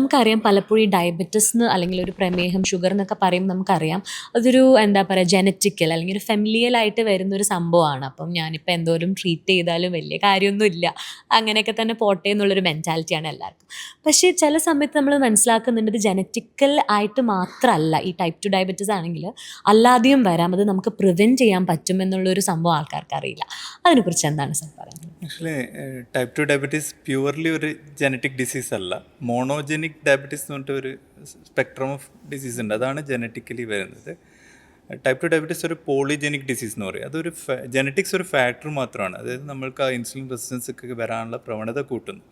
നമുക്കറിയാം പലപ്പോഴും ഈ ഡയബറ്റിസ് എന്ന് അല്ലെങ്കിൽ ഒരു പ്രമേഹം, ഷുഗർ എന്നൊക്കെ പറയുമ്പോൾ നമുക്കറിയാം അതൊരു എന്താ പറയുക ജനറ്റിക്കൽ അല്ലെങ്കിൽ ഒരു ഫെമിലിയലായിട്ട് വരുന്നൊരു സംഭവമാണ്. അപ്പം ഞാനിപ്പോൾ എന്തോരം ട്രീറ്റ് ചെയ്താലും വലിയ കാര്യമൊന്നുമില്ല, അങ്ങനെയൊക്കെ തന്നെ പോട്ടെ എന്നുള്ളൊരു മെൻറ്റാലിറ്റിയാണ് എല്ലാവർക്കും. പക്ഷേ ചില സമയത്ത് നമ്മൾ മനസ്സിലാക്കുന്നുണ്ട് ഇത് ജനറ്റിക്കൽ ആയിട്ട് മാത്രമല്ല, ഈ ടൈപ്പ് 2 ഡയബറ്റിസ് ആണെങ്കിൽ അല്ലാതെയും വരാം, അത് നമുക്ക് പ്രിവെൻറ്റ് ചെയ്യാൻ പറ്റും എന്നുള്ളൊരു സംഭവം ആൾക്കാർക്ക് അറിയില്ല. അതിനെക്കുറിച്ച് എന്താണ് സാർ പറയുന്നത്? ആക്ച്വലി ടൈപ്പ് 2 ഡയബറ്റീസ് പ്യുവർലി ഒരു ജനറ്റിക് ഡിസീസ് അല്ല. മോണോജനിക് ഡയബറ്റീസ് എന്ന് പറഞ്ഞിട്ട് ഒരു സ്പെക്ട്രം ഓഫ് ഡിസീസ് ഉണ്ട്, അതാണ് ജനറ്റിക്കലി വരുന്നത്. ടൈപ്പ് 2 ഡയബറ്റീസ് ഒരു പോളിജനിക് ഡിസീസ് എന്ന് പറയും. അതൊരു ജനറ്റിക്സ് ഒരു ഫാക്ടർ മാത്രമാണ്, അതായത് നമ്മൾക്ക് ആ ഇൻസുലിൻ റെസിസ്റ്റൻസ് ഒക്കെ വരാനുള്ള പ്രവണത കൂട്ടുന്നു.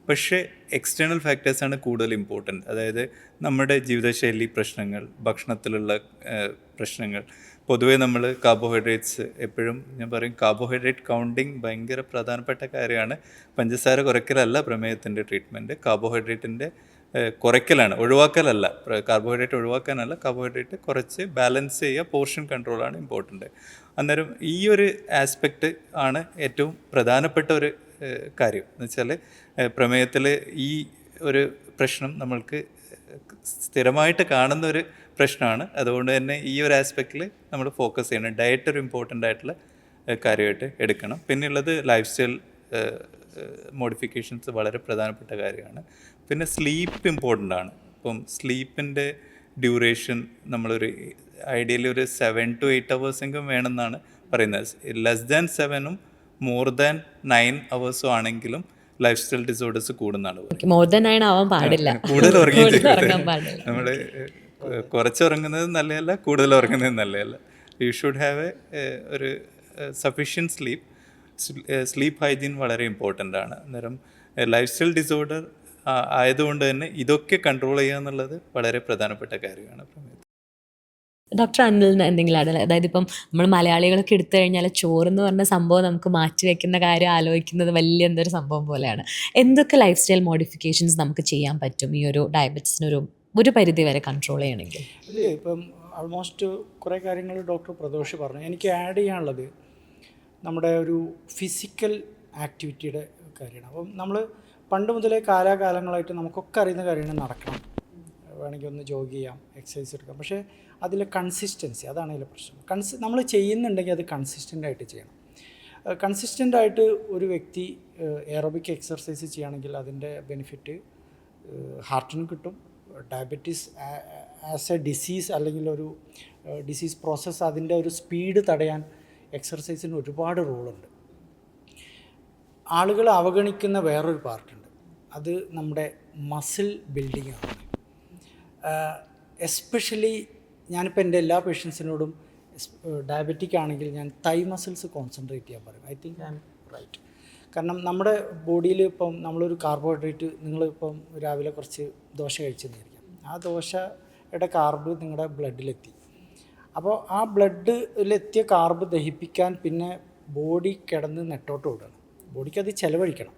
പക്ഷേ എക്സ്റ്റേണൽ ഫാക്ടേഴ്സാണ് കൂടുതൽ ഇമ്പോർട്ടൻറ്റ്, അതായത് നമ്മുടെ ജീവിതശൈലി പ്രശ്നങ്ങൾ, ഭക്ഷണത്തിലുള്ള പ്രശ്നങ്ങൾ. പൊതുവേ നമ്മൾ കാർബോഹൈഡ്രേറ്റ്സ് എപ്പോഴും ഞാൻ പറയും, കാർബോഹൈഡ്രേറ്റ് കൗണ്ടിങ് ഭയങ്കര പ്രധാനപ്പെട്ട കാര്യമാണ്. പഞ്ചസാര കുറയ്ക്കലല്ല പ്രമേഹത്തിൻ്റെ ട്രീറ്റ്മെൻറ്റ്, കാർബോഹൈഡ്രേറ്റിൻ്റെ കുറയ്ക്കലാണ്, ഒഴിവാക്കലല്ല. കാർബോഹൈഡ്രേറ്റ് ഒഴിവാക്കാനല്ല, കാർബോഹൈഡ്രേറ്റ് കുറച്ച് ബാലൻസ് ചെയ്യുക, പോർഷൻ കൺട്രോളാണ് ഇമ്പോർട്ടൻ്റ്. അന്നേരം ഈ ഒരു ആസ്പെക്റ്റ് ആണ് ഏറ്റവും പ്രധാനപ്പെട്ട ഒരു കാര്യം. എന്ന് വെച്ചാൽ പ്രമേഹത്തിൽ ഈ ഒരു പ്രശ്നം നമ്മൾക്ക് സ്ഥിരമായിട്ട് കാണുന്ന ഒരു പ്രശ്നമാണ്. അതുകൊണ്ട് തന്നെ ഈ ഒരു ആസ്പെക്റ്റിൽ നമ്മൾ ഫോക്കസ് ചെയ്യണം. ഡയറ്റ് ഒരു ഇമ്പോർട്ടൻ്റ് ആയിട്ടുള്ള കാര്യമായിട്ട് എടുക്കണം. പിന്നെയുള്ളത് ലൈഫ് സ്റ്റൈൽ മോഡിഫിക്കേഷൻസ് വളരെ പ്രധാനപ്പെട്ട കാര്യമാണ്. പിന്നെ സ്ലീപ്പ് ഇമ്പോർട്ടൻ്റ് ആണ്. ഇപ്പം സ്ലീപ്പിൻ്റെ ഡ്യൂറേഷൻ നമ്മളൊരു ഐഡിയലി ഒരു 7 to 8 hours എങ്കിലും വേണമെന്നാണ് പറയുന്നത്. ലെസ് ദാൻ 7ഉം മോർ ദാൻ 9 hours ആണെങ്കിലും ലൈഫ് സ്റ്റൈൽ ഡിസോർഡേഴ്സ് കൂടുന്നതാണ്. മോർ ദാൻ 9 ആവാൻ പാടില്ല, കൂടുതൽ ഉറങ്ങാൻ പാടില്ല. നമ്മൾ കുറച്ച് ഉറങ്ങുന്നത് നല്ലതല്ല, കൂടുതൽ ഉറങ്ങുന്നത് നല്ലതല്ല. യു ഷുഡ് ഹാവ് ഒരു സഫീഷ്യൻറ്റ് സ്ലീപ്പ്. സ്ലീപ്പ് ഹൈജീൻ വളരെ ഇമ്പോർട്ടൻ്റ് ആണ്. അന്നേരം ലൈഫ് സ്റ്റൈൽ ഡിസോർഡർ ആയതുകൊണ്ട് തന്നെ ഇതൊക്കെ കൺട്രോൾ ചെയ്യുക എന്നുള്ളത് വളരെ പ്രധാനപ്പെട്ട കാര്യമാണ്. ഡോക്ടർ അനിലിന് എന്തെങ്കിലും അതായത് ഇപ്പം നമ്മൾ മലയാളികളൊക്കെ എടുത്തു കഴിഞ്ഞാൽ ചോറെന്ന് പറഞ്ഞ സംഭവം നമുക്ക് മാറ്റി വെക്കുന്ന കാര്യം ആലോചിക്കുന്നത് വലിയ എന്തൊരു സംഭവം പോലെയാണ്. എന്തൊക്കെ ലൈഫ് സ്റ്റൈൽ മോഡിഫിക്കേഷൻസ് നമുക്ക് ചെയ്യാൻ പറ്റും ഈ ഒരു ഡയബറ്റിസിനൊരു പരിധി വരെ കൺട്രോൾ ചെയ്യണമെങ്കിൽ? ഇപ്പം ആൾമോസ്റ്റ് കുറേ കാര്യങ്ങൾ ഡോക്ടർ പ്രദോഷ് പറഞ്ഞു. എനിക്ക് ആഡ് ചെയ്യാനുള്ളത് നമ്മുടെ ഒരു ഫിസിക്കൽ ആക്ടിവിറ്റിയുടെ കാര്യമാണ്. അപ്പം നമ്മൾ പണ്ട് മുതലേ കാലാകാലങ്ങളായിട്ട് നമുക്കൊക്കെ അറിയുന്ന കാര്യമാണ് നടക്കണം, വേണമെങ്കിൽ ഒന്ന് ജോഗ് ചെയ്യാം, എക്സസൈസ് എടുക്കാം. പക്ഷേ അതിലെ കൺസിസ്റ്റൻസി, അതാണ് അതിലെ പ്രശ്നം. നമ്മൾ ചെയ്യുന്നുണ്ടെങ്കിൽ അത് കൺസിസ്റ്റൻ്റായിട്ട് ചെയ്യണം. കൺസിസ്റ്റൻ്റായിട്ട് ഒരു വ്യക്തി എയറോബിക് എക്സർസൈസ് ചെയ്യുകയാണെങ്കിൽ അതിൻ്റെ ബെനിഫിറ്റ് ഹാർട്ടിനും കിട്ടും. ഡയബറ്റീസ് ആസ് എ ഡിസീസ് അല്ലെങ്കിൽ ഒരു ഡിസീസ് പ്രോസസ്സ്, അതിൻ്റെ ഒരു സ്പീഡ് തടയാൻ എക്സർസൈസിന് ഒരുപാട് റോളുണ്ട്. ആളുകൾ അവഗണിക്കുന്ന വേറൊരു പാർട്ടുണ്ട്, അത് നമ്മുടെ മസിൽ ബിൽഡിംഗ് ആണ്. എസ്പെഷ്യലി ഞാനിപ്പോൾ എൻ്റെ എല്ലാ പേഷ്യൻസിനോടും ഡയബറ്റിക് ആണെങ്കിൽ ഞാൻ തൈ മസിൽസ് കോൺസെൻട്രേറ്റ് ചെയ്യാൻ പറയും. I think I am right. കാരണം നമ്മുടെ ബോഡിയിൽ ഇപ്പം നമ്മളൊരു കാർബോഹൈഡ്രേറ്റ്, നിങ്ങളിപ്പം രാവിലെ കുറച്ച് ദോശ കഴിച്ചെന്നിരിക്കാം, ആ ദോശയുടെ കാർബ് നിങ്ങളുടെ ബ്ലഡിലെത്തി. അപ്പോൾ ആ ബ്ലഡിലെത്തിയ കാർബ് ദഹിപ്പിക്കാൻ പിന്നെ ബോഡി കിടന്ന് നെട്ടോട്ട് ഓടുകയാണ്. ബോഡിക്ക് അത് ചിലവഴിക്കണം.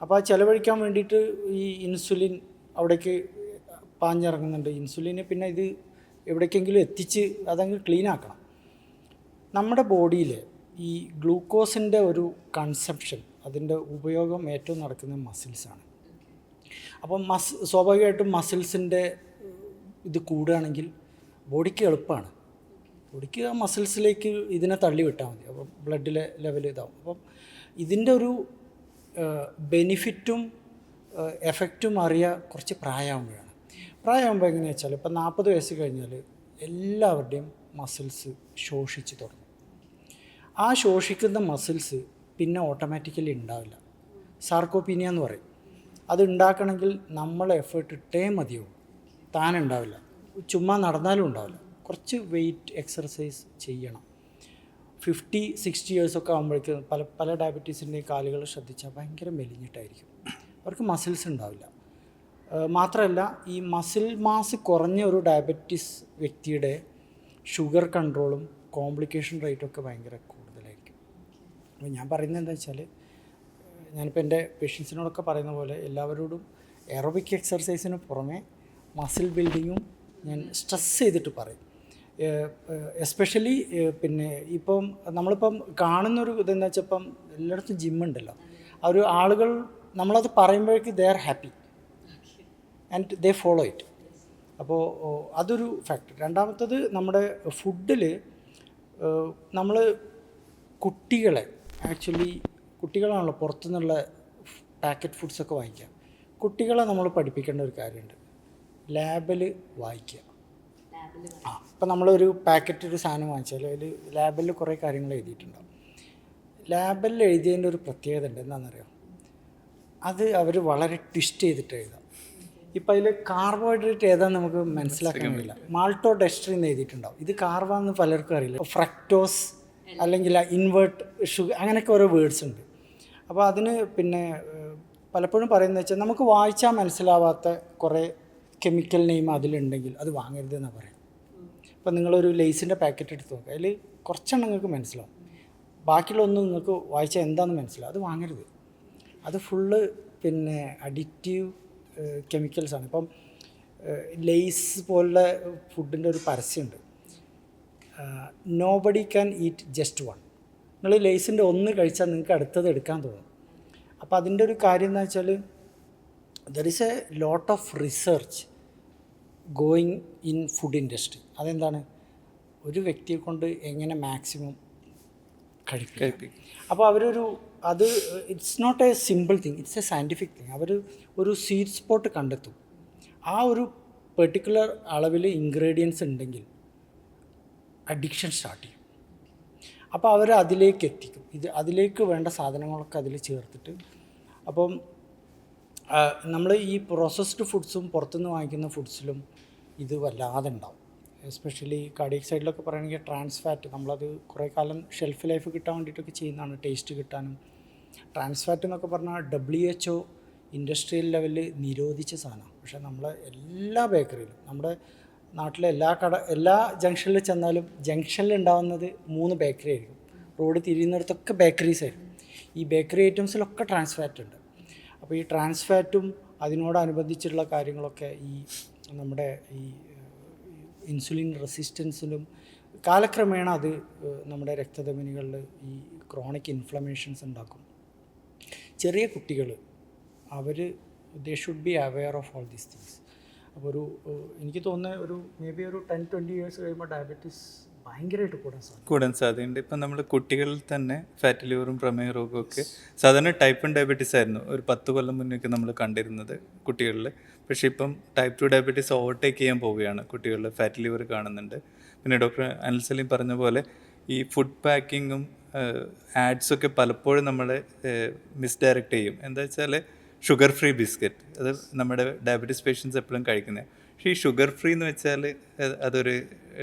അപ്പോൾ ആ ചിലവഴിക്കാൻ വേണ്ടിയിട്ട് ഈ ഇൻസുലിൻ അവിടേക്ക് പാഞ്ഞിറങ്ങുന്നുണ്ട്. ഇൻസുലിന് പിന്നെ ഇത് എവിടേക്കെങ്കിലും എത്തിച്ച് അതങ്ങ് ക്ലീൻ ആക്കണം. നമ്മുടെ ബോഡിയിൽ ഈ ഗ്ലൂക്കോസിൻ്റെ ഒരു കൺസപ്ഷൻ, അതിൻ്റെ ഉപയോഗം ഏറ്റവും നടക്കുന്നത് മസിൽസാണ്. അപ്പം സ്വാഭാവികമായിട്ടും മസിൽസിൻ്റെ ഇത് കൂടുകയാണെങ്കിൽ ബോഡിക്ക് എളുപ്പമാണ്. ബോഡിക്ക് ആ മസിൽസിലേക്ക് ഇതിനെ തള്ളി വിട്ടാൽ മതി, അപ്പം ബ്ലഡിലെ ലെവൽ ഇതാവും. അപ്പം ഇതിൻ്റെ ഒരു ബെനിഫിറ്റും എഫക്റ്റും അറിയാൻ കുറച്ച് പ്രായമാകുമ്പോഴാണ്. പ്രായമാകുമ്പോൾ എങ്ങനെയാണെന്ന് വെച്ചാൽ ഇപ്പം 40 വയസ്സ് കഴിഞ്ഞാൽ എല്ലാവരുടെയും മസിൽസ് ശോഷിച്ച് തുടങ്ങും. ആ ശോഷിക്കുന്ന മസിൽസ് പിന്നെ ഓട്ടോമാറ്റിക്കലി ഉണ്ടാവില്ല. സാർക്കോപീനിയ എന്ന് പറയും. അത് ഉണ്ടാക്കണമെങ്കിൽ നമ്മൾ എഫേർട്ട് ഇട്ടേ മതിയാവും, താനുണ്ടാവില്ല. ചുമ്മാ നടന്നാലും ഉണ്ടാവില്ല. കുറച്ച് വെയിറ്റ് എക്സർസൈസ് ചെയ്യണം. 50-60 ഇയേഴ്സൊക്കെ ആകുമ്പോഴേക്ക് പല ഡയബറ്റീസിൻ്റെയും കാലുകൾ ശ്രദ്ധിച്ചാൽ ഭയങ്കര മെലിഞ്ഞിട്ടായിരിക്കും. അവർക്ക് മസിൽസ് ഉണ്ടാവില്ല. മാത്രമല്ല ഈ മസിൽ മാസ് കുറഞ്ഞ ഒരു ഡയബറ്റീസ് വ്യക്തിയുടെ ഷുഗർ കൺട്രോളും കോംപ്ലിക്കേഷൻ റേറ്റൊക്കെ ഭയങ്കര കൂടുതലായിരിക്കും. അപ്പോൾ ഞാൻ പറയുന്നത് എന്താ വെച്ചാൽ, ഞാനിപ്പോൾ എൻ്റെ പേഷ്യൻസിനോടൊക്കെ പറയുന്ന പോലെ എല്ലാവരോടും എറോബിക് എക്സർസൈസിന് പുറമെ മസിൽ ബിൽഡിങ്ങും ഞാൻ സ്ട്രെസ് ചെയ്തിട്ട് പറയും. എസ്പെഷ്യലി പിന്നെ ഇപ്പം നമ്മളിപ്പം കാണുന്നൊരു ഇതെന്ന് വെച്ചാൽ ഇപ്പം എല്ലായിടത്തും ജിമ്മുണ്ടല്ലോ, ആ ഒരു ആളുകൾ നമ്മളത് പറയുമ്പോഴേക്ക് they are happy. And they follow it. അപ്പോൾ അതൊരു ഫാക്ടർ. രണ്ടാമത്തത് നമ്മുടെ ഫുഡിൽ നമ്മൾ കുട്ടികളെ കുട്ടികളാണല്ലോ പുറത്തുനിന്നുള്ള പാക്കറ്റ് ഫുഡ്സൊക്കെ വാങ്ങിക്കുക. കുട്ടികളെ നമ്മൾ പഠിപ്പിക്കേണ്ട ഒരു കാര്യമുണ്ട്, ലാബിൽ വായിക്കുക. ഇപ്പം നമ്മളൊരു പാക്കറ്റ് ഒരു സാധനം വാങ്ങിച്ചാൽ അതിൽ ലാബിൽ കുറേ കാര്യങ്ങൾ എഴുതിയിട്ടുണ്ടാവും. ലാബിൽ എഴുതിയതിൻ്റെ ഒരു പ്രത്യേകത ഉണ്ട്, എന്താണെന്നറിയാം, അത് അവർ വളരെ ട്വിസ്റ്റ് ചെയ്തിട്ട് എഴുതാം. ഇപ്പം അതിൽ കാർബോഹൈഡ്രേറ്റ് ഏതാണെന്ന് നമുക്ക് മനസ്സിലാക്കാൻ കഴിയില്ല. മാൾട്ടോ ഡെസ്ട്രി എന്ന് എഴുതിയിട്ടുണ്ടാവും. ഇത് കാർബാന്ന് പലർക്കും അറിയില്ല. ഫ്രക്ടോസ് അല്ലെങ്കിൽ ഇൻവേർട്ട് ഷുഗർ, അങ്ങനെയൊക്കെ ഓരോ വേർഡ്സ് ഉണ്ട്. അപ്പോൾ അതിന് പിന്നെ പലപ്പോഴും പറയുന്നത് വെച്ചാൽ നമുക്ക് വായിച്ചാൽ മനസ്സിലാവാത്ത കുറേ കെമിക്കൽ നെയിം അതിലുണ്ടെങ്കിൽ അത് വാങ്ങരുത് എന്നാണ് പറയുന്നത്. ഇപ്പം നിങ്ങളൊരു ലേസിൻ്റെ പാക്കറ്റ് എടുത്ത് നോക്കുക, അതിൽ കുറച്ചെണ്ണം നിങ്ങൾക്ക് മനസ്സിലാവും, ബാക്കിയുള്ളൊന്നും നിങ്ങൾക്ക് വായിച്ചാൽ എന്താണെന്ന് മനസ്സിലാവും, അത് വാങ്ങരുത്. അത് ഫുള്ള് പിന്നെ അഡിക്റ്റീവ് കെമിക്കൽസാണ്. ഇപ്പം ലേസ് പോലുള്ള ഫുഡിൻ്റെ ഒരു പരസ്യമുണ്ട്, nobody can eat just one. നിങ്ങൾ ലേസിൻ്റെ ഒന്ന് കഴിച്ചാൽ നിങ്ങൾക്ക് അടുത്തത് എടുക്കാൻ തോന്നും. അപ്പോൾ അതിൻ്റെ ഒരു കാര്യം എന്താ വെച്ചാൽ there is a lot of research going in food industry. അതെന്താണ്, ഒരു വ്യക്തിയെ കൊണ്ട് എങ്ങനെ മാക്സിമം കഴിപ്പിക്കും. അപ്പോൾ അവരൊരു അത് it's not a simple thing, it's a scientific thing. അവർ ഒരു സ്വീറ്റ് സ്പോട്ട് കണ്ടെത്തും. ആ ഒരു പെർട്ടിക്കുലർ അളവിൽ ഇൻഗ്രീഡിയൻസ് ഉണ്ടെങ്കിൽ അഡിക്ഷൻ സ്റ്റാർട്ട് ചെയ്യും. അപ്പോൾ അവർ അതിലേക്ക് എത്തിക്കും. അതിലേക്ക് വേണ്ട സാധനങ്ങളൊക്കെ അതിൽ ചേർത്തിട്ട്. അപ്പം നമ്മൾ ഈ പ്രോസസ്ഡ് ഫുഡ്സും പുറത്തുനിന്ന് വാങ്ങിക്കുന്ന ഫുഡ്സിലും ഇത് വല്ലാതെ ഉണ്ടാവും. എസ്പെഷ്യലി കാർഡിയക് സൈഡിലൊക്കെ പറയുകയാണെങ്കിൽ ട്രാൻസ് ഫാറ്റ്, നമ്മളത് കുറേ കാലം ഷെൽഫ് ലൈഫ് കിട്ടാൻ വേണ്ടിയിട്ടൊക്കെ ചെയ്യുന്നതാണ്, ടേസ്റ്റ് കിട്ടാനും. ട്രാൻസ് ഫാറ്റ് എന്നൊക്കെ പറഞ്ഞാൽ WHO ഇൻഡസ്ട്രിയൽ ലെവലിൽ നിരോധിച്ച സാധനമാണ്. പക്ഷേ നമ്മളെ എല്ലാ ബേക്കറിയിലും, നമ്മുടെ നാട്ടിലെ എല്ലാ ജംഗ്ഷനിൽ ചെന്നാലും ജംഗ്ഷനിൽ ഉണ്ടാകുന്നത് 3 ബേക്കറി ആയിരിക്കും. റോഡ് തിരിയുന്നിടത്തൊക്കെ ബേക്കറീസ് ആയിരിക്കും. ഈ ബേക്കറി ഐറ്റംസിലൊക്കെ ട്രാൻസ് ഫാറ്റ് ഉണ്ട്. അപ്പോൾ ഈ ട്രാൻസ് ഫാറ്റും അതിനോടനുബന്ധിച്ചുള്ള കാര്യങ്ങളൊക്കെ ഈ നമ്മുടെ ഈ ഇൻസുലിൻ റെസിസ്റ്റൻസിലും കാലക്രമേണ അത് നമ്മുടെ രക്തധമനികളിൽ ഈ ക്രോണിക് ഇൻഫ്ലമേഷൻസ് ഉണ്ടാക്കും. ചെറിയ കുട്ടികൾ they should be aware of all these things. അപ്പോൾ എനിക്ക് തോന്നുന്നത് ഒരു മേ ബി ഒരു 10-20 ഇയേഴ്സ് കഴിയുമ്പോൾ ഡയബറ്റീസ് ഭയങ്കരമായിട്ട് കൂടാൻ സാധ്യതയുണ്ട്. ഇപ്പം നമ്മൾ കുട്ടികളിൽ തന്നെ ഫാറ്റി ലിവറും പ്രമേഹ രോഗവും ഒക്കെ സാധാരണ ടൈപ്പ് 1 ഡയബറ്റീസ് ആയിരുന്നു ഒരു 10 കൊല്ലം മുന്നേക്ക് നമ്മൾ കണ്ടിരുന്നത് കുട്ടികളിൽ. പക്ഷേ ഇപ്പം ടൈപ്പ് 2 ഡയബറ്റീസ് ഓവർടേക്ക് ചെയ്യാൻ പോവുകയാണ്. കുട്ടികളിൽ ഫാറ്റി ലിവർ കാണുന്നുണ്ട്. പിന്നെ ഡോക്ടർ അനിൽ സലീം പറഞ്ഞ പോലെ ഈ ഫുഡ് പാക്കിങ്ങും ആഡ്സൊക്കെ പലപ്പോഴും നമ്മളെ മിസ്ഡയറക്റ്റ് ചെയ്യും. എന്താ വെച്ചാൽ ഷുഗർ ഫ്രീ ബിസ്ക്കറ്റ്, അത് നമ്മുടെ ഡയബറ്റീസ് പേഷ്യൻസ് എപ്പോഴും കഴിക്കുന്നത്. പക്ഷേ ഈ ഷുഗർ ഫ്രീ എന്ന് വെച്ചാൽ അതൊരു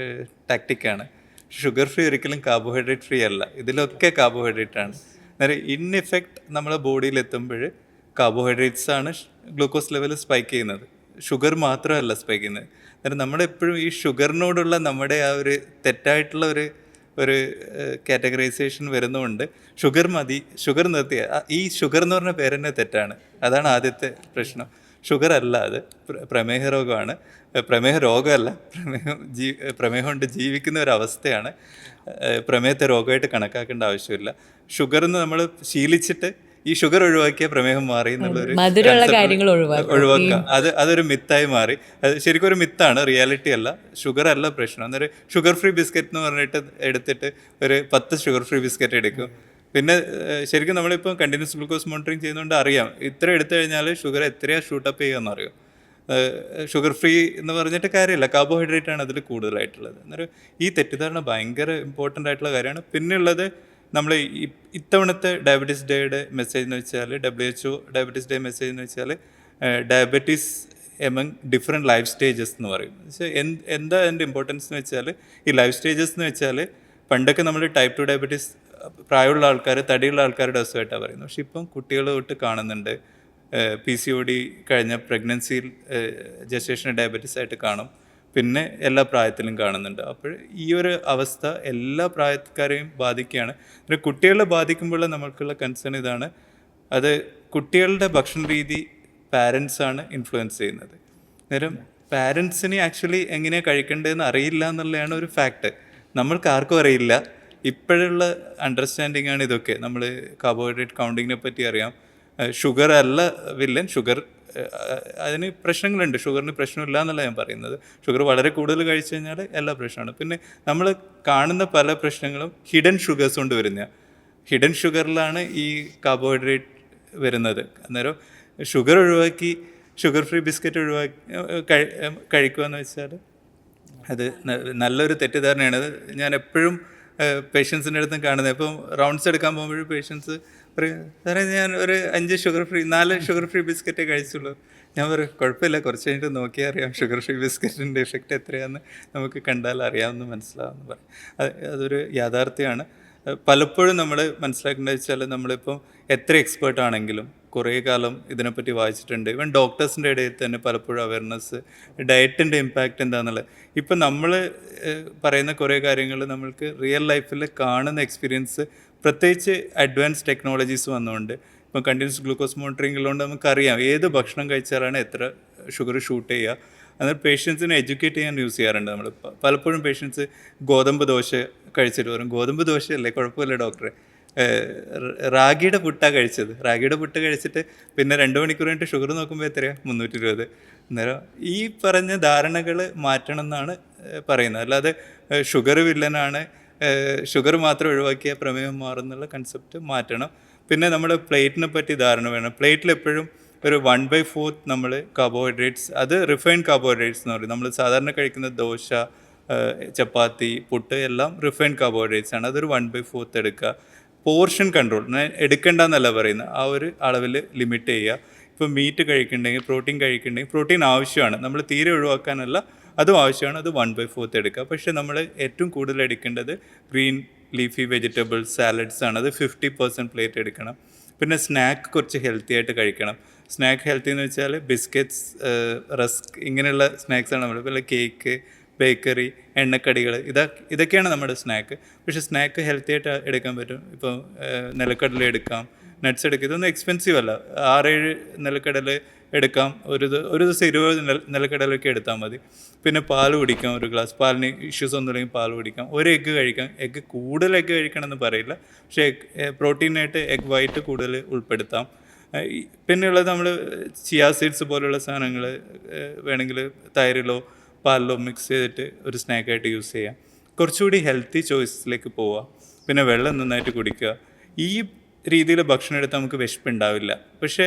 ടാക്റ്റിക്കാണ്. ഷുഗർ ഫ്രീ ഒരിക്കലും കാർബോഹൈഡ്രേറ്റ് ഫ്രീ അല്ല. ഇതിലൊക്കെ കാർബോഹൈഡ്രേറ്റ് ആണ്. അന്നേരം ഇൻ ഇഫക്റ്റ് നമ്മളെ ബോഡിയിൽ എത്തുമ്പോൾ കാർബോഹൈഡ്രേറ്റ്സ് ആണ് ഗ്ലൂക്കോസ് ലെവൽ സ്പൈക്ക് ചെയ്യുന്നത്, ഷുഗർ മാത്രമല്ല സ്പൈക്ക് ചെയ്യുന്നത്. അന്നേരം നമ്മളെപ്പോഴും ഈ ഷുഗറിനോടുള്ള നമ്മുടെ ആ ഒരു തെറ്റായിട്ടുള്ള ഒരു കാറ്റഗറൈസേഷൻ വരുന്നതുകൊണ്ട് ഷുഗർ മതി, ഷുഗർ നിർത്തിയ ഈ ഷുഗർ എന്ന് പറഞ്ഞ പേര് തന്നെ തെറ്റാണ്. അതാണ് ആദ്യത്തെ പ്രശ്നം. ഷുഗർ അല്ല, അത് പ്രമേഹ രോഗമാണ്. പ്രമേഹ രോഗമല്ല, പ്രമേഹം കൊണ്ട് ജീവിക്കുന്ന ഒരവസ്ഥയാണ്. പ്രമേഹത്തെ രോഗമായിട്ട് കണക്കാക്കേണ്ട ആവശ്യമില്ല. ഷുഗർ എന്ന് നമ്മൾ ശീലിച്ചിട്ട് ഈ ഷുഗർ ഒഴിവാക്കിയ പ്രമേഹം മാറി എന്നുള്ളൊരു ഒഴിവാക്കാം. അതൊരു മിത്തായി മാറി. അത് ശരിക്കും ഒരു മിത്താണ്, റിയാലിറ്റി അല്ല. ഷുഗർ അല്ല പ്രശ്നം. അന്നേരം ഷുഗർ ഫ്രീ ബിസ്ക്കറ്റ് എന്ന് പറഞ്ഞിട്ട് എടുത്തിട്ട് ഒരു 10 ഷുഗർ ഫ്രീ ബിസ്ക്കറ്റ് എടുക്കും. പിന്നെ ശരിക്കും നമ്മളിപ്പോൾ കണ്ടിന്യൂസ് ഗ്ലൂക്കോസ് മോണിറ്ററിങ് ചെയ്യുന്നതുകൊണ്ട് അറിയാം ഇത്ര എടുത്തു കഴിഞ്ഞാൽ ഷുഗർ എത്രയാണ് ഷൂട്ടപ്പ് ചെയ്യുകയെന്ന് അറിയാം. ഷുഗർ ഫ്രീ എന്ന് പറഞ്ഞിട്ട് കാര്യമില്ല, കാർബോഹൈഡ്രേറ്റ് ആണ് അതിൽ കൂടുതലായിട്ടുള്ളത്. അന്നേരം ഈ തെറ്റിദ്ധാരണ ഭയങ്കര ഇമ്പോർട്ടൻ്റ് ആയിട്ടുള്ള കാര്യമാണ്. പിന്നെയുള്ളത് നമ്മൾ ഇത്തവണത്തെ ഡയബറ്റീസ് ഡേയുടെ മെസ്സേജ് എന്ന് വെച്ചാൽ WHO ഡയബറ്റീസ് ഡേ മെസ്സേജ് എന്ന് വെച്ചാൽ diabetes among different life stages എന്ന് പറയും. എന്താ അതിൻ്റെ ഇമ്പോർട്ടൻസ് എന്ന് വെച്ചാൽ ഈ ലൈഫ് സ്റ്റേജസ് എന്ന് വെച്ചാൽ പണ്ടൊക്കെ നമ്മൾ ടൈപ്പ് 2 ഡയബറ്റീസ് പ്രായമുള്ള ആൾക്കാർ, തടിയുള്ള ആൾക്കാരുടെ അസുഖമായിട്ടാണ് പറയുന്നത്. പക്ഷേ ഇപ്പം കുട്ടികൾ തൊട്ട് കാണുന്നുണ്ട്. PCOD കഴിഞ്ഞ പ്രഗ്നൻസിയിൽ ജസ്റ്റേഷണൽ ഡയബറ്റീസ് ആയിട്ട് കാണും. പിന്നെ എല്ലാ പ്രായത്തിലും കാണുന്നുണ്ട്. അപ്പോൾ ഈ ഒരു അവസ്ഥ എല്ലാ പ്രായക്കാരെയും ബാധിക്കുകയാണ്. പിന്നെ കുട്ടികളെ ബാധിക്കുമ്പോൾ നമുക്കുള്ള കൺസേൺ ഇതാണ്, അത് കുട്ടികളുടെ ഭക്ഷണ രീതി പാരൻസാണ് ഇൻഫ്ലുവൻസ് ചെയ്യുന്നത്. അന്നേരം പാരൻസിന് ആക്ച്വലി എങ്ങനെയാണ് കഴിക്കേണ്ടതെന്ന് അറിയില്ല എന്നുള്ളതാണ് ഒരു ഫാക്റ്റ്. നമ്മൾക്ക് ആർക്കും അറിയില്ല. ഇപ്പോഴുള്ള അണ്ടർസ്റ്റാൻഡിങ് ആണ് ഇതൊക്കെ. നമ്മൾ കാർബോഹൈഡ്രേറ്റ് കൗണ്ടിങ്ങിനെ പറ്റി അറിയാം. ഷുഗർ അല്ല വില്ലൻ, ഷുഗർ അതിന് പ്രശ്നങ്ങളുണ്ട്. ഷുഗറിന് പ്രശ്നമില്ല എന്നല്ല ഞാൻ പറയുന്നത്. ഷുഗർ വളരെ കൂടുതൽ കഴിച്ചു കഴിഞ്ഞാൽ എല്ലാ പ്രശ്നമാണ്. പിന്നെ നമ്മൾ കാണുന്ന പല പ്രശ്നങ്ങളും ഹിഡൻ ഷുഗേഴ്സ് കൊണ്ട് വരുന്നതാണ്. ഹിഡൻ ഷുഗറിലാണ് ഈ കാർബോഹൈഡ്രേറ്റ് വരുന്നത്. അന്നേരം ഷുഗർ ഒഴിവാക്കി ഷുഗർ ഫ്രീ ബിസ്ക്കറ്റ് ഒഴിവാക്കി കഴിക്കുക എന്ന് വെച്ചാൽ അത് നല്ലൊരു തെറ്റിദ്ധാരണയാണ്. അത് ഞാൻ എപ്പോഴും പേഷ്യൻസിൻ്റെ അടുത്തും കാണുന്നത്. ഇപ്പം റൗണ്ട്സ് എടുക്കാൻ പോകുമ്പോഴും പേഷ്യൻസ് പറയും, സാറേ ഞാൻ ഒരു 4 ഷുഗർ ഫ്രീ ബിസ്ക്കറ്റേ കഴിച്ചുള്ളൂ. ഞാൻ പറയും കുഴപ്പമില്ല, കുറച്ച് കഴിഞ്ഞിട്ട് നോക്കിയാൽ അറിയാം ഷുഗർ ഫ്രീ ബിസ്ക്കറ്റിൻ്റെ എഫക്റ്റ് എത്രയാണെന്ന് നമുക്ക് കണ്ടാൽ അറിയാമെന്ന് മനസ്സിലാവുമെന്ന് പറയും. അതൊരു യാഥാർത്ഥ്യമാണ്. പലപ്പോഴും നമ്മൾ മനസ്സിലാക്കേണ്ടത് വെച്ചാൽ നമ്മളിപ്പം എത്ര എക്സ്പേർട്ട് ആണെങ്കിലും കുറേ കാലം ഇതിനെപ്പറ്റി വായിച്ചിട്ടുണ്ട്. ഈവൻ ഡോക്ടേഴ്സിൻ്റെ ഇടയിൽ തന്നെ പലപ്പോഴും അവയർനെസ്, ഡയറ്റിൻ്റെ ഇമ്പാക്റ്റ് എന്താണെന്നുള്ളത് ഇപ്പം നമ്മൾ പറയുന്ന കുറേ കാര്യങ്ങൾ നമ്മൾക്ക് റിയൽ ലൈഫിൽ കാണുന്ന എക്സ്പീരിയൻസ്, പ്രത്യേകിച്ച് അഡ്വാൻസ് ടെക്നോളജീസ് വന്നുകൊണ്ട് ഇപ്പം കണ്ടിന്യൂസ് ഗ്ലൂക്കോസ് മോണിറ്ററിംഗ് ഉള്ളതുകൊണ്ട് നമുക്കറിയാം ഏത് ഭക്ഷണം കഴിച്ചാലാണ് എത്ര ഷുഗർ ഷൂട്ട് ചെയ്യുക. അന്നേരം പേഷ്യൻസിനെ എഡ്യൂക്കേറ്റ് ചെയ്യാൻ യൂസ് ചെയ്യാറുണ്ട് നമ്മൾ. പലപ്പോഴും പേഷ്യൻസ് ഗോതമ്പ് ദോശ കഴിച്ചിട്ട് പറയും, ഗോതമ്പ് ദോശയല്ലേ കുഴപ്പമില്ല ഡോക്ടറെ, റാഗിയുടെ പുട്ടാണ് കഴിച്ചത്. റാഗിയുടെ പുട്ട് കഴിച്ചിട്ട് പിന്നെ 2 മണിക്കൂർ കഴിഞ്ഞിട്ട് ഷുഗർ നോക്കുമ്പോൾ എത്രയാണ് 320. അന്നേരം ഈ പറഞ്ഞ ധാരണകൾ മാറ്റണം എന്നാണ് പറയുന്നത്. അല്ലാതെ ഷുഗർ വില്ലനാണ്, ഷുഗർ മാത്രം ഒഴിവാക്കിയാൽ പ്രമേഹം മാറുന്നുള്ള കൺസെപ്റ്റ് മാറ്റണം. പിന്നെ നമ്മുടെ പ്ലേറ്റിനെ പറ്റി ധാരണ വേണം. പ്ലേറ്റിൽ എപ്പോഴും ഒരു 1/4 നമ്മൾ കാർബോഹൈഡ്രേറ്റ്സ്, അത് റിഫൈൻഡ് കാർബോഹൈഡ്രേറ്റ്സ് എന്ന് പറയും. നമ്മൾ സാധാരണ കഴിക്കുന്ന ദോശ, ചപ്പാത്തി, പുട്ട് എല്ലാം റിഫൈൻഡ് കാർബോഹൈഡ്രേറ്റ്സ് ആണ്. അതൊരു 1/4 എടുക്കുക. പോർഷൻ കൺട്രോൾ, എടുക്കേണ്ടെന്നല്ല പറയുന്നത്, ആ ഒരു അളവിൽ ലിമിറ്റ് ചെയ്യുക. ഇപ്പോൾ മീറ്റ് കഴിക്കുന്നുണ്ടെങ്കിൽ, പ്രോട്ടീൻ കഴിക്കുന്നുണ്ടെങ്കിൽ, പ്രോട്ടീൻ ആവശ്യമാണ്, നമ്മൾ തീരെ ഒഴിവാക്കാനല്ല, അതും ആവശ്യമാണ്, അത് 1/4 എടുക്കുക. പക്ഷേ നമ്മൾ ഏറ്റവും കൂടുതൽ എടുക്കേണ്ടത് ഗ്രീൻ ലീഫി വെജിറ്റബിൾസ്, സാലഡ്സ് ആണ്. അത് 50% പ്ലേറ്റ് എടുക്കണം. പിന്നെ സ്നാക്ക് കുറച്ച് ഹെൽത്തി ആയിട്ട് കഴിക്കണം. സ്നാക്ക് ഹെൽത്തി എന്ന് വെച്ചാൽ ബിസ്ക്കറ്റ്സ്, റസ്ക്, ഇങ്ങനെയുള്ള സ്നാക്സാണ് നമ്മൾ. പിന്നെ കേക്ക്, ബേക്കറി, എണ്ണക്കടികൾ, ഇതൊക്കെയാണ് നമ്മുടെ സ്നാക്ക്. പക്ഷേ സ്നാക്ക് ഹെൽത്തി ആയിട്ട് എടുക്കാൻ പറ്റും. ഇപ്പോൾ നിലക്കടല എടുക്കാം, നട്ട്സ് എടുക്കുക. ഇതൊന്നും എക്സ്പെൻസീവ് അല്ല. 6-7 നിലക്കടല എടുക്കാം. ഒരു ദിവസം 20 നിലക്കടലൊക്കെ എടുത്താൽ മതി. പിന്നെ പാൽ കുടിക്കാം, ഒരു ഗ്ലാസ്. പാലിന് ഇഷ്യൂസ് ഒന്നുമില്ലെങ്കിൽ പാൽ കുടിക്കാം. ഒരു എഗ്ഗ് കഴിക്കാം. കൂടുതൽ എഗ്ഗ് കഴിക്കണമെന്ന് പറയില്ല, പക്ഷേ പ്രോട്ടീനായിട്ട് എഗ് വൈറ്റ് കൂടുതൽ ഉൾപ്പെടുത്താം. പിന്നെയുള്ളത് നമ്മൾ ചിയാ സീഡ്സ് പോലുള്ള സാധനങ്ങൾ വേണമെങ്കിൽ തൈരിലോ പാലിലോ മിക്സ് ചെയ്തിട്ട് ഒരു സ്നാക്കായിട്ട് യൂസ് ചെയ്യാം. കുറച്ചുകൂടി ഹെൽത്തി ചോയ്സിലേക്ക് പോവുക. പിന്നെ വെള്ളം നന്നായിട്ട് കുടിക്കുക. ഈ രീതിയിൽ ഭക്ഷണം എടുത്താൽ നമുക്ക് വിശപ്പുണ്ടാവില്ല. പക്ഷേ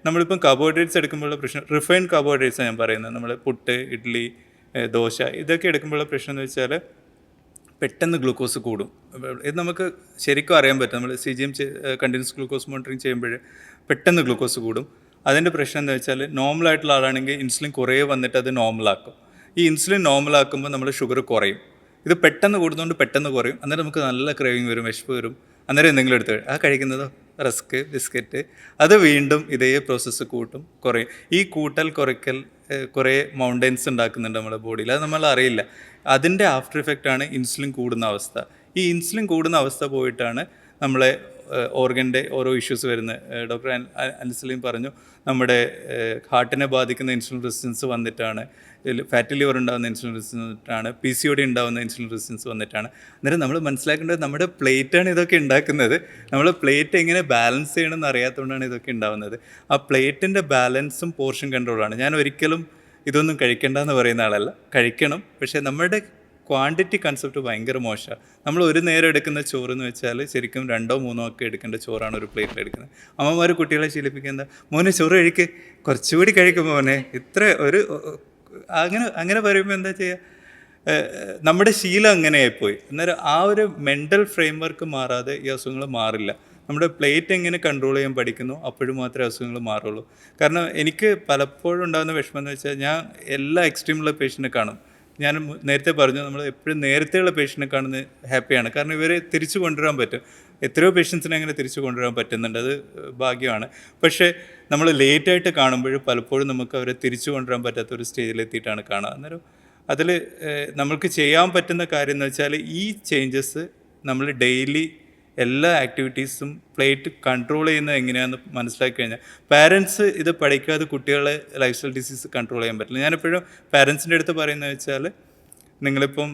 നമ്മളിപ്പം കാർബോഹൈഡ്രേറ്റ്സ് എടുക്കുമ്പോഴുള്ള പ്രശ്നം, റിഫൈൻഡ് കാർബോഹൈഡ്രേറ്റ്സാണ് ഞാൻ പറയുന്നത്. നമ്മൾ പുട്ട്, ഇഡ്ഡലി, ദോശ, ഇതൊക്കെ എടുക്കുമ്പോഴുള്ള പ്രശ്നം എന്ന് വെച്ചാൽ പെട്ടെന്ന് ഗ്ലൂക്കോസ് കൂടും. ഇത് നമുക്ക് ശരിക്കും അറിയാൻ പറ്റും. നമ്മൾ CGM കണ്ടിന്യൂസ് ഗ്ലൂക്കോസ് മോണിറ്ററിങ് ചെയ്യുമ്പോൾ പെട്ടെന്ന് ഗ്ലൂക്കോസ് കൂടും. അതിൻ്റെ പ്രശ്നം എന്താ വെച്ചാൽ നോർമലായിട്ടുള്ള ആളാണെങ്കിൽ ഇൻസുലിൻ കുറേ വന്നിട്ട് അത് നോർമലാക്കും. ഈ ഇൻസുലിൻ നോർമലാക്കുമ്പോൾ നമ്മൾ ഷുഗർ കുറയും. ഇത് പെട്ടെന്ന് കൂടുന്നതുകൊണ്ട് പെട്ടെന്ന് കുറയും. അന്നേരം നമുക്ക് നല്ല ക്രേവിങ് വരും, വിശപ്പ് വരും. അന്നേരം എന്തെങ്കിലും എടുത്ത് കഴിക്കുന്നതോ റസ്ക്, ബിസ്ക്കറ്റ്, അത് വീണ്ടും ഇതേ പ്രോസസ്സ് കൂട്ടും, കുറയും. ഈ കൂട്ടൽ കുറയ്ക്കൽ കുറേ മൗണ്ടൻസ് ഉണ്ടാക്കുന്നുണ്ട് നമ്മുടെ ബോഡിയിൽ. അത് നമ്മൾ അറിയില്ല. അതിൻ്റെ ആഫ്റ്റർ ഇഫക്റ്റാണ് ഇൻസുലിൻ കൂടുന്ന അവസ്ഥ. ഈ ഇൻസുലിൻ കൂടുന്ന അവസ്ഥ പോയിട്ടാണ് നമ്മളെ ഓർഗൻ്റെ ഓരോ ഇഷ്യൂസ് വരുന്നത്. ഡോക്ടർ അൻസലീം പറഞ്ഞു, നമ്മുടെ ഹാർട്ടിനെ ബാധിക്കുന്ന ഇൻസുലിൻ റെസിസ്റ്റൻസ് വന്നിട്ടാണ്, ഫാറ്റി ലിവർ ഉണ്ടാകുന്ന ഇൻസുലിൻ റെസിസ്റ്റൻസ് വന്നിട്ടാണ്, PCOD ഉണ്ടാകുന്ന ഇൻസുലിൻ റെസിസ്റ്റൻസ് വന്നിട്ടാണ്. അന്നേരം നമ്മൾ മനസ്സിലാക്കേണ്ടത് നമ്മുടെ പ്ലേറ്റാണ് ഇതൊക്കെ ഉണ്ടാക്കുന്നത്. നമ്മൾ പ്ലേറ്റ് എങ്ങനെ ബാലൻസ് ചെയ്യണമെന്ന് അറിയാത്തതുകൊണ്ടാണ് ഇതൊക്കെ ഉണ്ടാകുന്നത്. ആ പ്ലേറ്റിൻ്റെ ബാലൻസും പോർഷൻ കൺട്രോളാണ്. ഞാൻ ഒരിക്കലും ഇതൊന്നും കഴിക്കേണ്ടെന്ന് പറയുന്ന ആളല്ല, കഴിക്കണം. പക്ഷേ നമ്മുടെ ക്വാണ്ടിറ്റി കൺസെപ്റ്റ് ഭയങ്കര മോശമാണ്. നമ്മൾ ഒരു നേരം എടുക്കുന്ന ചോറെന്ന് വെച്ചാൽ ശരിക്കും 2-3 ഒക്കെ എടുക്കേണ്ട ചോറാണ് ഒരു പ്ലേറ്റിൽ എടുക്കുന്നത്. അമ്മമാർ കുട്ടികളെ ശീലിപ്പിക്കുന്നത്, മോനെ ചോറ് കഴിക്ക്, കുറച്ചുകൂടി കഴിക്കും മോനെ, ഇത്ര ഒരു അങ്ങനെ പറയുമ്പോൾ എന്താ ചെയ്യുക? നമ്മുടെ ശീലം അങ്ങനെയായിപ്പോയി. അന്നേരം ആ ഒരു മെൻ്റൽ ഫ്രെയിം വർക്ക് മാറാതെ ഈ അസുഖങ്ങൾ മാറില്ല. നമ്മുടെ പ്ലേറ്റ് എങ്ങനെ കൺട്രോൾ ചെയ്യാൻ പഠിക്കുന്നു, അപ്പോഴും മാത്രമേ അസുഖങ്ങൾ മാറുള്ളൂ. കാരണം എനിക്ക് പലപ്പോഴും ഉണ്ടാകുന്ന വിഷമം എന്ന് വെച്ചാൽ, ഞാൻ എല്ലാ എക്സ്ട്രീമുള്ള പേഷ്യൻറ്റിനെ കാണും. ഞാൻ നേരത്തെ പറഞ്ഞു, നമ്മൾ എപ്പോഴും നേരത്തെയുള്ള പേഷ്യൻറ്റിനെ കാണുന്നത് ഹാപ്പിയാണ്. കാരണം ഇവരെ തിരിച്ചു കൊണ്ടുവരാൻ പറ്റും. എത്രയോ പേഷ്യൻസിനെ അങ്ങനെ തിരിച്ചു കൊണ്ടുവരാൻ പറ്റുന്നുണ്ട്, അത് ഭാഗ്യമാണ്. പക്ഷേ നമ്മൾ ലേറ്റായിട്ട് കാണുമ്പോൾ പലപ്പോഴും നമുക്ക് അവരെ തിരിച്ചു കൊണ്ടുവരാൻ പറ്റാത്ത ഒരു സ്റ്റേജിലെത്തിയിട്ടാണ് കാണുക. അന്നേരം അതിൽ നമ്മൾക്ക് ചെയ്യാൻ പറ്റുന്ന കാര്യം എന്ന് വെച്ചാൽ, ഈ ചേഞ്ചസ് നമ്മൾ ഡെയിലി എല്ലാ ആക്ടിവിറ്റീസും പ്ലേറ്റ് കൺട്രോൾ ചെയ്യുന്നത് എങ്ങനെയാണെന്ന് മനസ്സിലാക്കി കഴിഞ്ഞാൽ, പാരൻസ് ഇത് പഠിക്കാതെ കുട്ടികളെ ലൈഫ് സ്റ്റൈൽ ഡിസീസ് കൺട്രോൾ ചെയ്യാൻ പറ്റില്ല. ഞാനെപ്പോഴും പാരൻസിൻ്റെ അടുത്ത് പറയുന്നത് വെച്ചാൽ, നിങ്ങളിപ്പം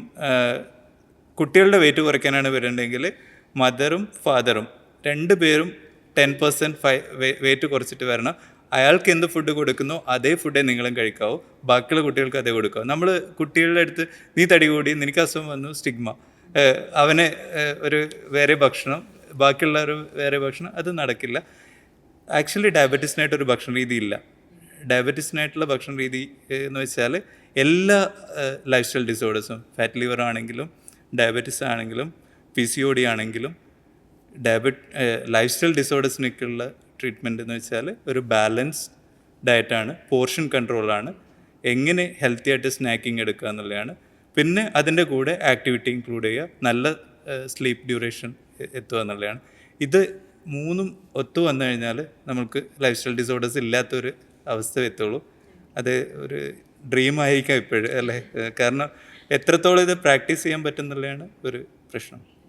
കുട്ടികളുടെ വെയിറ്റ് കുറയ്ക്കാനാണ് വരേണ്ടതെങ്കിൽ മദറും ഫാദറും 2 പേരും 10% വെയിറ്റ് കുറച്ചിട്ട് വരണം. അയാൾക്ക് എന്ത് ഫുഡ് കൊടുക്കുന്നോ അതേ ഫുഡേ നിങ്ങളും കഴിക്കാവൂ, ബാക്കിയുള്ള കുട്ടികൾക്ക് അതേ കൊടുക്കാവൂ. നമ്മൾ കുട്ടികളുടെ അടുത്ത് നീ തടി കൂടി, നിനക്ക് അസുഖം വന്നു, സ്റ്റിഗ്മ, അവന് ഒരു വേറെ ഭക്ഷണം, ബാക്കിയുള്ളവർ വേറെ ഭക്ഷണം, അത് നടക്കില്ല. ആക്ച്വലി ഡയബറ്റീസിനായിട്ടൊരു ഭക്ഷണ രീതി ഇല്ല. ഡയബറ്റീസിനായിട്ടുള്ള ഭക്ഷണ രീതി എന്ന് വെച്ചാൽ എല്ലാ ലൈഫ് സ്റ്റൈൽ ഡിസോർഡേഴ്സും, ഫാറ്റ് ലിവർ ആണെങ്കിലും ഡയബറ്റീസ് ആണെങ്കിലും PCOD ആണെങ്കിലും ലൈഫ് സ്റ്റൈൽ ഡിസോർഡേഴ്സിനൊക്കെയുള്ള ട്രീറ്റ്മെൻറ്റ് എന്ന് വെച്ചാൽ ഒരു ബാലൻസ്ഡ് ഡയറ്റാണ്, പോർഷൻ കൺട്രോളാണ്, എങ്ങനെ ഹെൽത്തി ആയിട്ട് സ്നാക്കിങ് എടുക്കുക എന്നുള്ളതാണ്. പിന്നെ അതിൻ്റെ കൂടെ ആക്ടിവിറ്റി ഇൻക്ലൂഡ് ചെയ്യുക, നല്ല സ്ലീപ്പ് ഡ്യൂറേഷൻ എത്തുക എന്നുള്ളതാണ്. ഇത് മൂന്നും ഒത്തു വന്നു കഴിഞ്ഞാൽ നമുക്ക് ലൈഫ് സ്റ്റൈൽ ഡിസോർഡേഴ്സ് ഇല്ലാത്തൊരു അവസ്ഥ എത്തുള്ളൂ. അത് ഒരു ഡ്രീം ആയിരിക്കാം ഇപ്പോഴും, അല്ലേ? കാരണം എത്രത്തോളം ഇത് പ്രാക്ടീസ് ചെയ്യാൻ പറ്റുന്നുള്ളതാണ് ഒരു പ്രശ്നം.